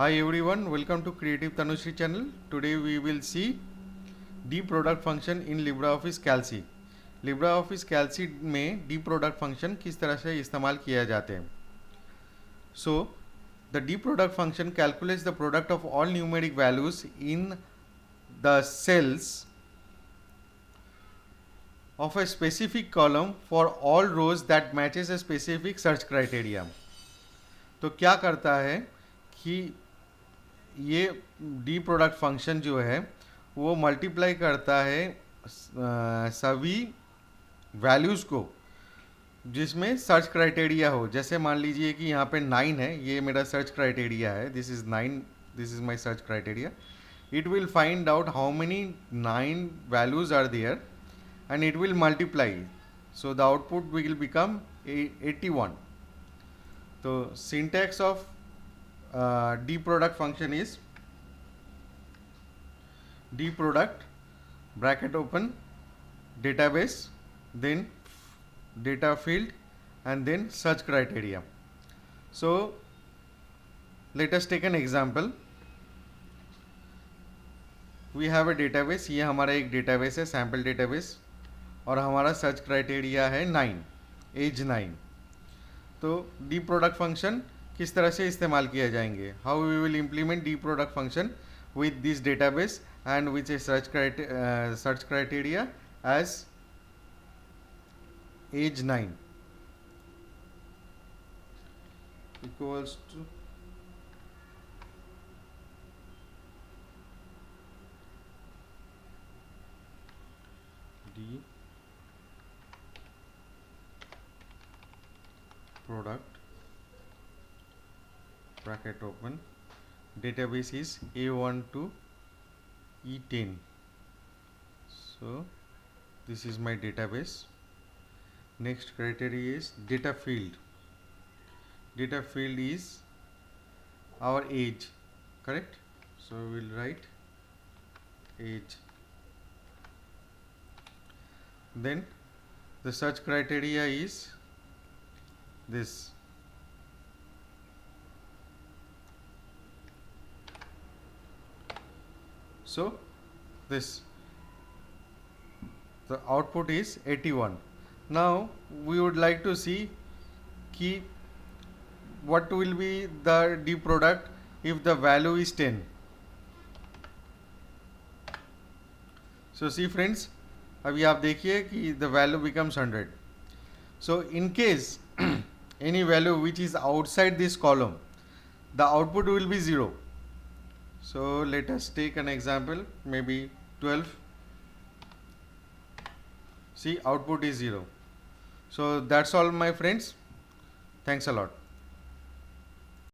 Hi everyone, welcome to Creative Taanushree channel. Today we will see DPRODUCT function in LibreOffice Calc. LibreOffice Calc में DPRODUCT function किस तरह से इस्तेमाल किया जाते हैं. So the DPRODUCT function calculates the product of all numeric values in the cells of a specific column for all rows that matches a specific search criteria. तो क्या करता है कि ये डी प्रोडक्ट फंक्शन जो है वो मल्टीप्लाई करता है सभी वैल्यूज़ को जिसमें सर्च क्राइटेरिया हो. जैसे मान लीजिए कि यहाँ पे 9 है, ये मेरा सर्च क्राइटेरिया है, this is 9, this is my search criteria. It will find out how many 9 values are there and it will multiply, so the output will become 81. So syntax of dProduct function is dProduct bracket open database, then data field, and then search criteria. So let us take an example. We have a database. ये हमारा एक database है, sample database, और हमारा search criteria है 9, as 9. तो D product function किस तरह से इस्तेमाल किया जाएंगे, how we will implement the product function with this database and which a search criteria as as 9 equals to the product bracket open database is A1 to E10. So this is my database. Next criteria is data field. Data field is our age, correct? So we will write age. Then the search criteria is this. So this, the output is 81. Now we would like to see ki what will be the D product if the value is 10. So see friends, अभी आप देखिए कि the value becomes 100. So in case any value which is outside this column, the output will be 0. So let us take an example, maybe 12. See, output is 0. So that's all my friends. Thanks a lot.